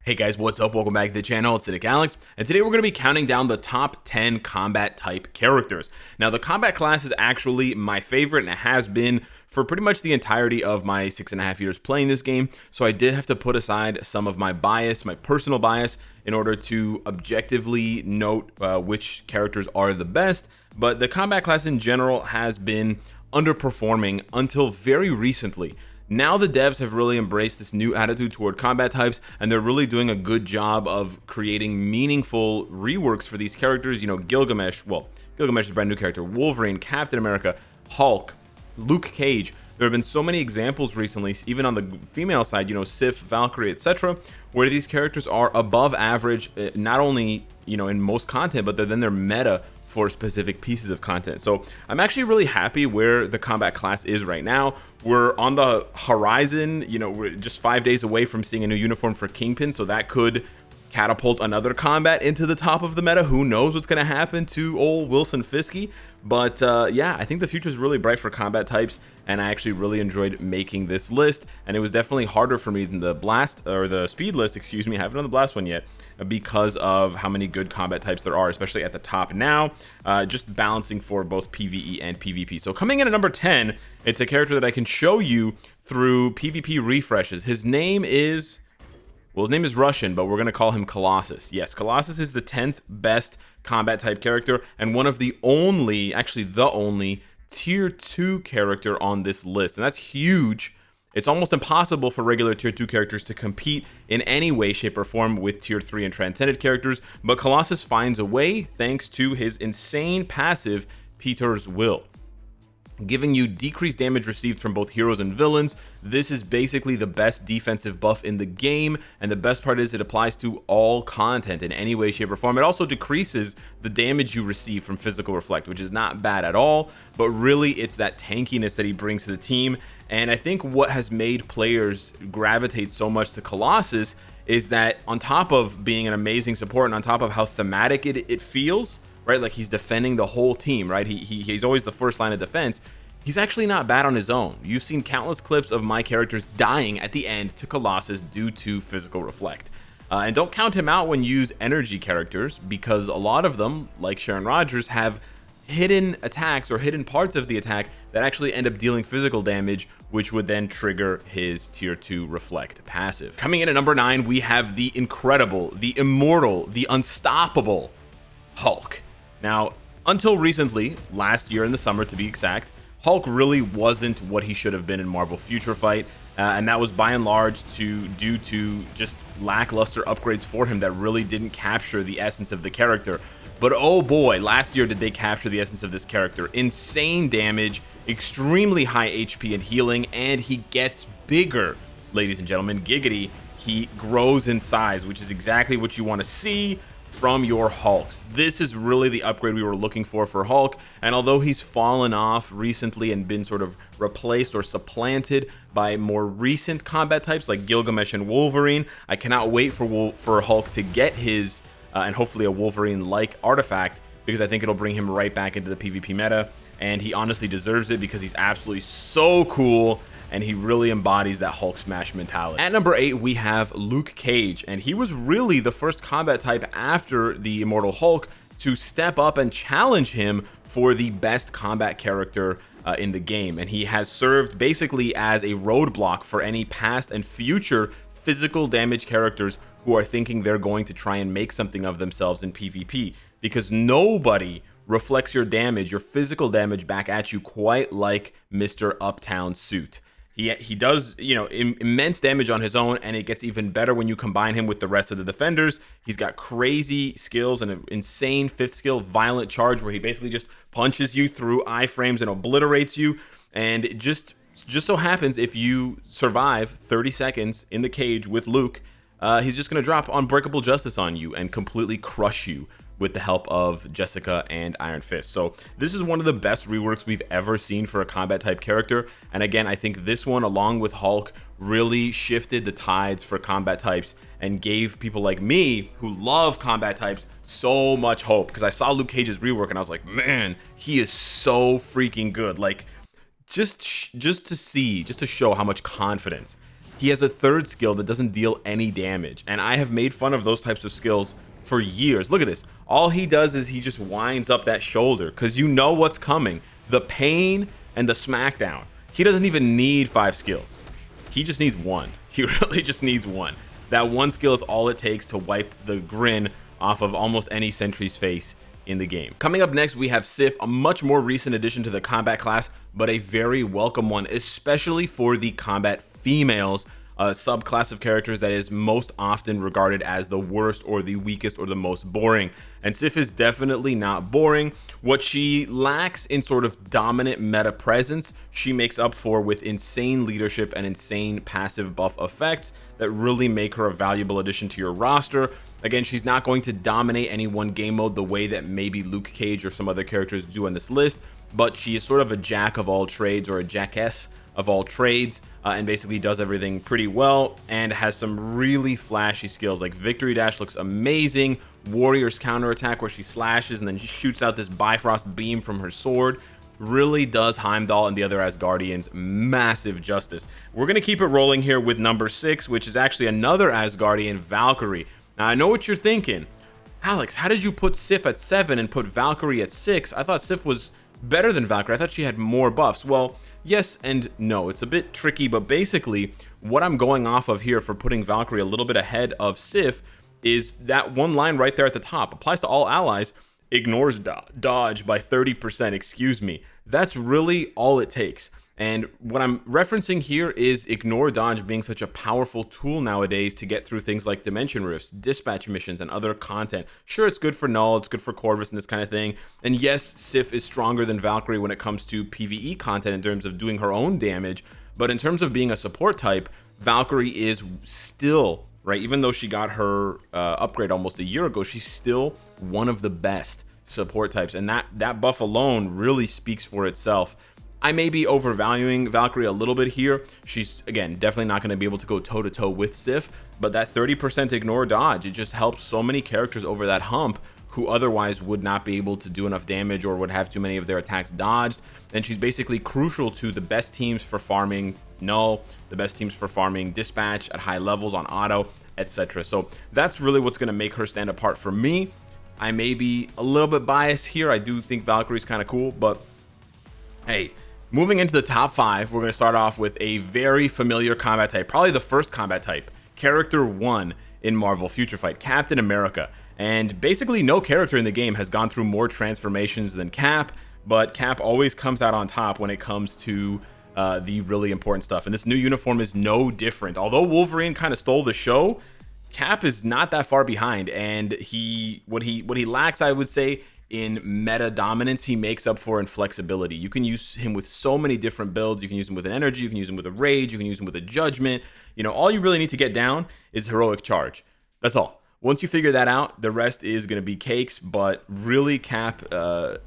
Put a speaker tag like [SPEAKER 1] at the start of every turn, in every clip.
[SPEAKER 1] Hey guys, what's up? Welcome back to the channel. It's Cynicalex, and today we're going to be counting down the top 10 combat type characters. Now, the combat class is actually my favorite, and it has been for pretty much the entirety of my 6.5 years playing this game, so I did have to put aside some of my bias, my personal bias, in order to objectively note which characters are the best. But the combat class in general has been underperforming until very recently. Now the devs have really embraced this new attitude toward combat types, and they're really doing a good job of creating meaningful reworks for these characters. You know, Gilgamesh, well, Gilgamesh is a brand new character, Wolverine, Captain America, Hulk, Luke Cage. There have been so many examples recently, even on the female side, you know, Sif, Valkyrie, etc., where these characters are above average, not only, you know, in most content, but then they're meta for specific pieces of content. So I'm actually really happy where the combat class is right now. We're on the horizon, you know, we're just 5 days away from seeing a new uniform for Kingpin, so that could catapult another combat into the top of the meta. Who knows what's going to happen to old Wilson Fisk? But yeah, I think the future is really bright for combat types, and I actually really enjoyed making this list. And it was definitely harder for me than the blast or the speed list, excuse me. I haven't done the blast one yet because of how many good combat types there are, especially at the top now, just balancing for both PvE and PvP. So coming in at number 10, it's a character that I can show you through PvP refreshes. His name is, well, his name is Russian, but we're going to call him Colossus. Yes, Colossus is the 10th best combat type character and one of the only, actually the only, tier 2 character on this list. And that's huge. It's almost impossible for regular tier 2 characters to compete in any way, shape, or form with tier 3 and transcended characters, but Colossus finds a way thanks to his insane passive, Peter's Will, giving you decreased damage received from both heroes and villains. This is basically the best defensive buff in the game, and the best part is it applies to all content in any way, shape, or form. It also decreases the damage you receive from physical reflect, which is not bad at all, but really it's that tankiness that he brings to the team. And I think what has made players gravitate so much to Colossus is that on top of being an amazing support and on top of how thematic it feels, right, like he's defending the whole team, right, he's always the first line of defense. He's actually not bad on his own. You've seen countless clips of my characters dying at the end to Colossus due to physical reflect. And don't count him out when you use energy characters, because a lot of them, like Sharon Rogers, have hidden attacks or hidden parts of the attack that actually end up dealing physical damage, which would then trigger his tier 2 reflect passive. Coming in at number 9, we have the incredible, the immortal, the unstoppable Hulk. Now, until recently, last year in the summer to be exact, Hulk really wasn't what he should have been in Marvel Future Fight, and that was by and large due to just lackluster upgrades for him that really didn't capture the essence of the character. But oh boy, last year did they capture the essence of this character. Insane damage, extremely high HP and healing, and he gets bigger, ladies and gentlemen. Giggity, he grows in size, which is exactly what you want to see from your Hulks. This is really the upgrade we were looking for Hulk, and although he's fallen off recently and been sort of replaced or supplanted by more recent combat types like Gilgamesh and Wolverine, I cannot wait for Hulk to get his and hopefully a Wolverine-like artifact, because I think it'll bring him right back into the PvP meta, and he honestly deserves it because he's absolutely so cool and he really embodies that Hulk smash mentality. At number 8, we have Luke Cage, and he was really the first combat type after the Immortal Hulk to step up and challenge him for the best combat character in the game, and he has served basically as a roadblock for any past and future physical damage characters who are thinking they're going to try and make something of themselves in PvP, because nobody reflects your damage, your physical damage back at you quite like Mr. Uptown Suit. He does, you know, immense damage on his own, and it gets even better when you combine him with the rest of the defenders. He's got crazy skills and an insane 5th skill, Violent Charge, where he basically just punches you through iframes and obliterates you. And it just so happens if you survive 30 seconds in the cage with Luke, he's just going to drop Unbreakable Justice on you and completely crush you with the help of Jessica and Iron Fist. So this is one of the best reworks we've ever seen for a combat type character. And again, I think this one, along with Hulk, really shifted the tides for combat types and gave people like me who love combat types so much hope, because I saw Luke Cage's rework and I was like, man, he is so freaking good. Like, just to show how much confidence he has a third skill that doesn't deal any damage, and I have made fun of those types of skills for years. Look at this. All he does is he just winds up that shoulder because you know what's coming. The pain and the smackdown. He doesn't even need 5 skills. He just needs 1. He really just needs 1. That 1 skill is all it takes to wipe the grin off of almost any sentry's face in the game. Coming up next, we have Sif, a much more recent addition to the combat class, but a very welcome one, especially for the combat females, a subclass of characters that is most often regarded as the worst or the weakest or the most boring. And Sif is definitely not boring. What she lacks in sort of dominant meta presence, she makes up for with insane leadership and insane passive buff effects that really make her a valuable addition to your roster. Again, she's not going to dominate any one game mode the way that maybe Luke Cage or some other characters do on this list, but she is sort of a jack of all trades, or a jackess of all trades, and basically does everything pretty well and has some really flashy skills. Like Victory Dash looks amazing, Warrior's counterattack where she slashes and then she shoots out this Bifrost beam from her sword really does Heimdall and the other Asgardians massive justice. We're going to keep it rolling here with number 6, which is actually another Asgardian, Valkyrie. Now I know what you're thinking, Alex, how did you put Sif at 7 and put Valkyrie at 6? I thought Sif was better than Valkyrie. I thought she had more buffs. Well, yes and no. It's a bit tricky, but basically what I'm going off of here for putting Valkyrie a little bit ahead of Sif is that one line right there at the top. Applies to all allies, ignores dodge by 30%, excuse me. That's really all it takes. And what I'm referencing here is ignore dodge being such a powerful tool nowadays to get through things like dimension rifts, dispatch missions, and other content. Sure, it's good for Null, it's good for Corvus and this kind of thing. And yes, Sif is stronger than Valkyrie when it comes to PvE content in terms of doing her own damage. But in terms of being a support type, Valkyrie is still, right, even though she got her upgrade almost a year ago, she's still one of the best support types. And that buff alone really speaks for itself. I may be overvaluing Valkyrie a little bit here. She's, again, definitely not going to be able to go toe-to-toe with Sif, but that 30% ignore dodge, it just helps so many characters over that hump who otherwise would not be able to do enough damage or would have too many of their attacks dodged. And she's basically crucial to the best teams for farming Null, the best teams for farming Dispatch at high levels on auto, etc. So that's really what's going to make her stand apart for me. I may be a little bit biased here. I do think Valkyrie's kind of cool, but hey, moving into the top 5, we're going to start off with a very familiar combat type, probably the first combat type, character 1 in Marvel Future Fight, Captain America. And basically no character in the game has gone through more transformations than Cap, but Cap always comes out on top when it comes to the really important stuff. And this new uniform is no different. Although Wolverine kind of stole the show, Cap is not that far behind, and what he lacks, I would say, in meta dominance, he makes up for in flexibility. You can use him with so many different builds. You can use him with an energy, you can use him with a rage, you can use him with a judgment. You know, all you really need to get down is heroic charge. That's all. Once you figure that out, the rest is going to be cakes. But really, Cap,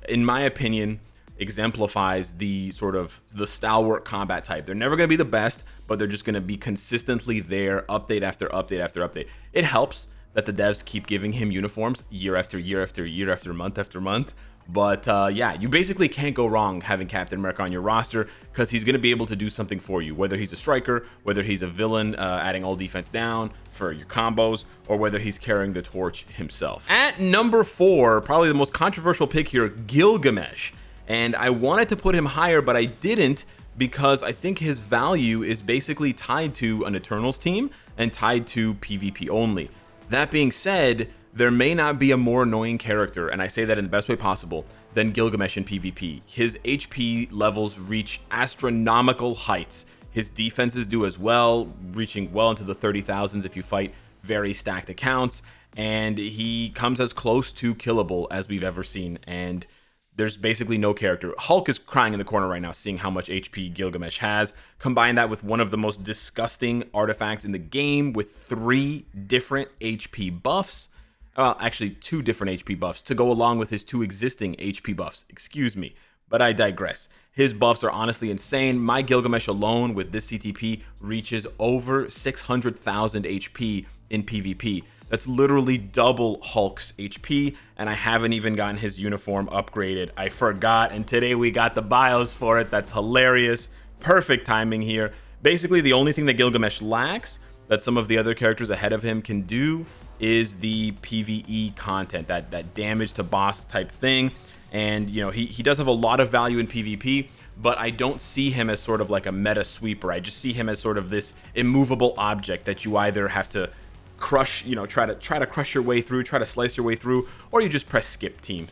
[SPEAKER 1] in my opinion, exemplifies the sort of the stalwart combat type. They're never going to be the best, but they're just going to be consistently there, update after update after update. It helps that the devs keep giving him uniforms year after year after year after month. But yeah, you basically can't go wrong having Captain America on your roster because he's going to be able to do something for you, whether he's a striker, whether he's a villain adding all defense down for your combos, or whether he's carrying the torch himself. At number 4, probably the most controversial pick here, Gilgamesh. And I wanted to put him higher, but I didn't, because I think his value is basically tied to an Eternals team and tied to PvP only. That being said, there may not be a more annoying character, and I say that in the best way possible, than Gilgamesh in PvP. His HP levels reach astronomical heights. His defenses do as well, reaching well into the 30,000s if you fight very stacked accounts, and he comes as close to killable as we've ever seen, and there's basically no character. Hulk is crying in the corner right now, seeing how much HP Gilgamesh has. Combine that with one of the most disgusting artifacts in the game with 3 different HP buffs. Actually, 2 different HP buffs to go along with his 2 existing HP buffs. Excuse me, but I digress. His buffs are honestly insane. My Gilgamesh alone with this CTP reaches over 600,000 HP in PvP. That's literally double Hulk's HP, and I haven't even gotten his uniform upgraded. I forgot, and today we got the bios for it. That's hilarious. Perfect timing here. Basically, the only thing that Gilgamesh lacks that some of the other characters ahead of him can do is the PvE content, that damage to boss type thing. And you know, he does have a lot of value in PvP, but I don't see him as sort of like a meta sweeper. I just see him as sort of this immovable object that you either have to crush, you know, try to crush your way through, try to slice your way through, or you just press skip team,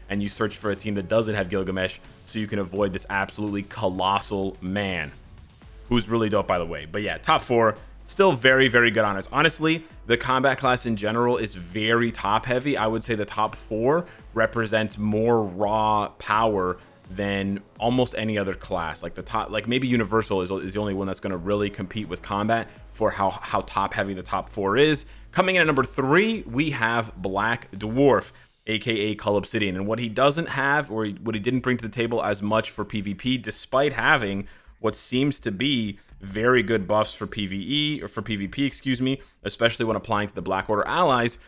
[SPEAKER 1] and you search for a team that doesn't have Gilgamesh so you can avoid this absolutely colossal man, who's really dope, by the way. But yeah, top 4, still very, very good honors. Honestly, the combat class in general is very top heavy. I would say the top 4 represents more raw power than almost any other class. Like the top, like maybe Universal is the only one that's going to really compete with combat for how top heavy the top 4 is. Coming in at number 3, we have Black Dwarf, aka COLOSSUS. And what he doesn't have, or what he didn't bring to the table as much for PvP, despite having what seems to be very good buffs for PvE, or for PvP, excuse me, especially when applying to the Black Order allies.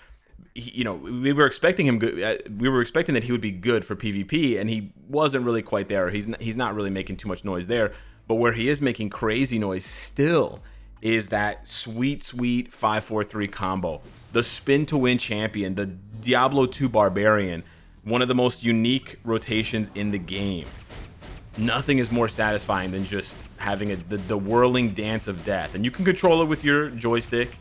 [SPEAKER 1] You know, we were expecting him good. We were expecting that he would be good for PvP, and he wasn't really quite there. He's not really making too much noise there. But where he is making crazy noise still is that sweet 5-4-3 combo, the spin to win champion, the Diablo 2 barbarian, one of the most unique rotations in the game. Nothing is more satisfying than just having the whirling dance of death, and you can control it with your joystick.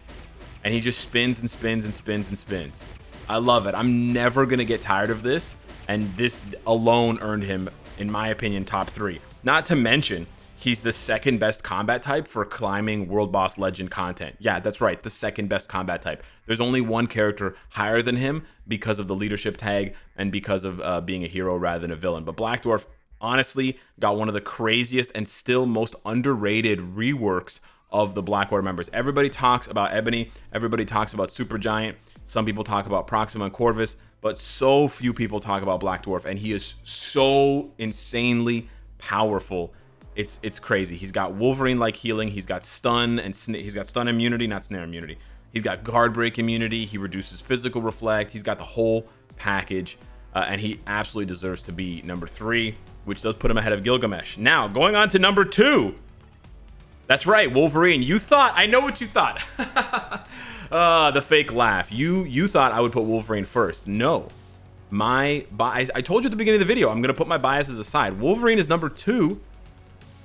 [SPEAKER 1] And he just spins and spins and spins and spins. I love it. I'm never going to get tired of this. And this alone earned him, in my opinion, top 3. Not to mention, he's the second best combat type for climbing World Boss Legend content. Yeah, that's right. The second best combat type. There's only one character higher than him because of the leadership tag and because of being a hero rather than a villain. But Black Dwarf, honestly, got one of the craziest and still most underrated reworks of the Black Order members. Everybody talks about Ebony, everybody talks about Supergiant, some people talk about Proxima and Corvus, but so few people talk about Black Dwarf, and he is so insanely powerful. It's crazy. He's got Wolverine-like healing, he's got stun, and he's got stun immunity, not snare immunity. He's got guard break immunity, he reduces physical reflect, he's got the whole package, and he absolutely deserves to be number 3, which does put him ahead of Gilgamesh. Now, going on to number 2. That's right, Wolverine. You thought, I know what you thought. The fake laugh. You thought I would put Wolverine first. No. I told you at the beginning of the video, I'm going to put my biases aside. Wolverine is number 2,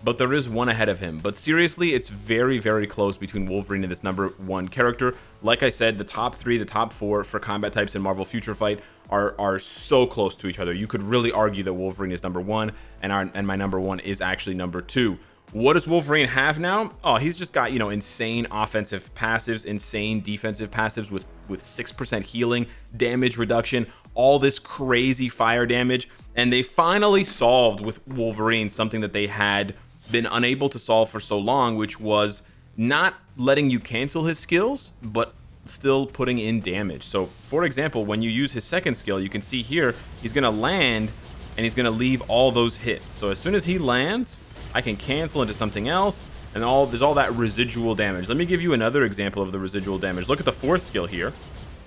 [SPEAKER 1] but there is one ahead of him. But seriously, it's very, very close between Wolverine and this number 1 character. Like I said, the top 3, the top 4 for combat types in Marvel Future Fight are so close to each other. You could really argue that Wolverine is number 1, and my number 1 is actually number 2. What does Wolverine have now? Oh, he's just got, you know, insane offensive passives, insane defensive passives with 6% healing, damage reduction, all this crazy fire damage. And they finally solved with Wolverine something that they had been unable to solve for so long, which was not letting you cancel his skills, but still putting in damage. So, for example, when you use his second skill, you can see here, he's going to land and he's going to leave all those hits. So as soon as he lands, I can cancel into something else, and there's all that residual damage. Let me give you another example of the residual damage. Look at the 4th skill here,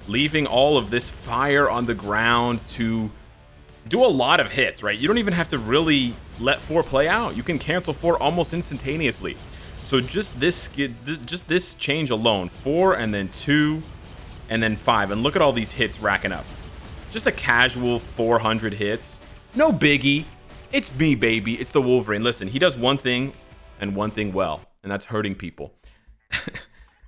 [SPEAKER 1] leaving all of this fire on the ground to do a lot of hits, right? You don't even have to really let 4 play out. You can cancel 4 almost instantaneously. So just this change alone, 4 and then 2 and then 5, and look at all these hits racking up. Just a casual 400 hits, no biggie. It's me, baby. It's the Wolverine. Listen, he does one thing and one thing well, and that's hurting people.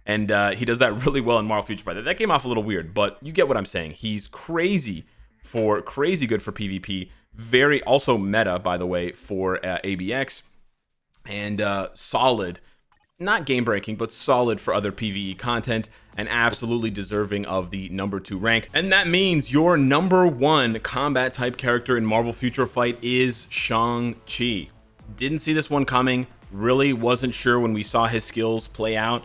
[SPEAKER 1] And he does that really well in Marvel Future Fight. That came off a little weird, but you get what I'm saying. He's crazy good for PvP. Very also meta, by the way, for ABX, and solid. Not game breaking, but solid for other PvE content, and absolutely deserving of the number 2 rank. And that means your number 1 combat type character in Marvel Future Fight is Shang-Chi. Didn't see this one coming, really wasn't sure when we saw his skills play out.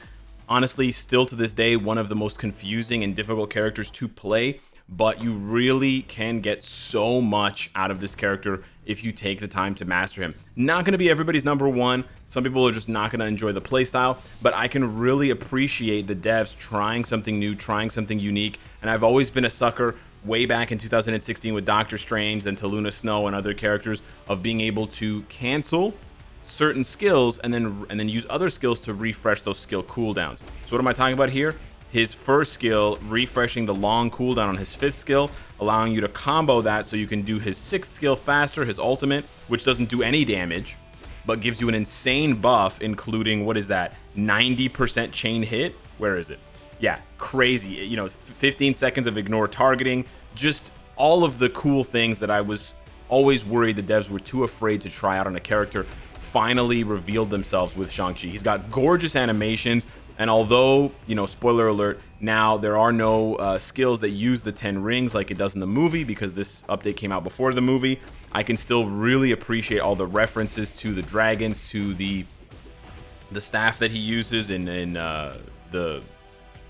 [SPEAKER 1] Honestly, still to this day, one of the most confusing and difficult characters to play, but you really can get so much out of this character if you take the time to master him. Not going to be everybody's number 1. Some people are just not going to enjoy the playstyle, but I can really appreciate the devs trying something new, trying something unique, and I've always been a sucker way back in 2016 with Doctor Strange and Taluna Snow and other characters of being able to cancel certain skills and then use other skills to refresh those skill cooldowns. So what am I talking about here? His first skill, refreshing the long cooldown on his 5th skill, allowing you to combo that so you can do his 6th skill faster, his ultimate, which doesn't do any damage, but gives you an insane buff, including, what is that, 90% chain hit? Where is it? Yeah, crazy. You know, 15 seconds of ignore targeting, just all of the cool things that I was always worried the devs were too afraid to try out on a character finally revealed themselves with Shang-Chi. He's got gorgeous animations. And although, you know, spoiler alert, now there are no skills that use the 10 rings like it does in the movie, because this update came out before the movie, I can still really appreciate all the references to the dragons, to the staff that he uses in the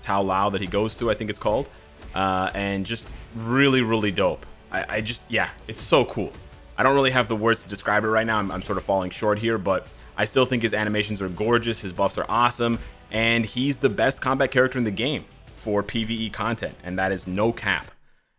[SPEAKER 1] Tao Lao that he goes to, I think it's called, and just really, really dope. I just, yeah, it's so cool. I don't really have the words to describe it right now. I'm sort of falling short here, but I still think his animations are gorgeous, his buffs are awesome, and he's the best combat character in the game for PvE content, and that is no cap.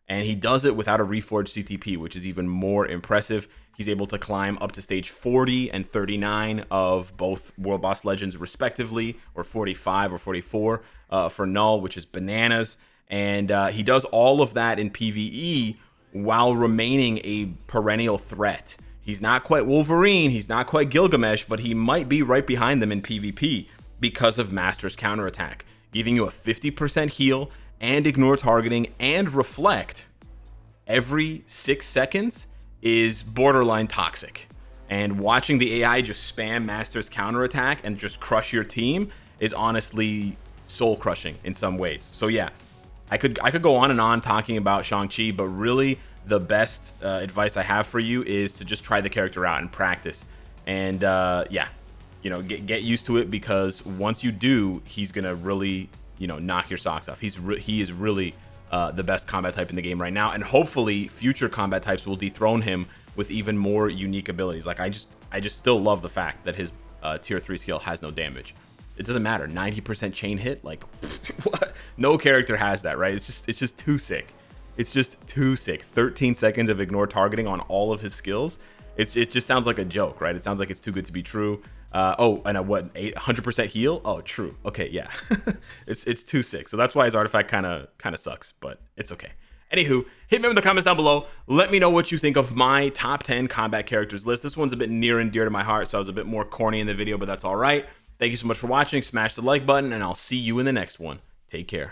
[SPEAKER 1] And he does it without a reforged CTP, which is even more impressive. He's able to climb up to stage 40 and 39 of both World Boss Legends respectively, or 45 or 44 for Null, which is bananas. And he does all of that in PvE while remaining a perennial threat. He's not quite Wolverine, he's not quite Gilgamesh, but he might be right behind them in PvP because of Master's counterattack, giving you a 50% heal and ignore targeting and reflect every 6 seconds is borderline toxic. And watching the AI just spam Master's counterattack and just crush your team is honestly soul crushing in some ways. So yeah, I could go on and on talking about Shang-Chi, but really the best advice I have for you is to just try the character out and practice. And yeah, you know, get used to it, because once you do, he's gonna really, you know, knock your socks off. He is really the best combat type in the game right now, and hopefully future combat types will dethrone him with even more unique abilities. Like I just still love the fact that his tier 3 skill has no damage. It doesn't matter, 90% chain hit, like what? No character has that, right? It's just too sick. It's just too sick. 13 seconds of ignore targeting on all of his skills. It just sounds like a joke, right? It sounds like it's too good to be true. Oh, and what, 100% heal? Oh, true. Okay, yeah. it's too sick. So that's why his artifact kind of sucks, but it's okay. Anywho, hit me up in the comments down below. Let me know what you think of my top 10 combat characters list. This one's a bit near and dear to my heart, so I was a bit more corny in the video, but that's all right. Thank you so much for watching. Smash the like button, and I'll see you in the next one. Take care.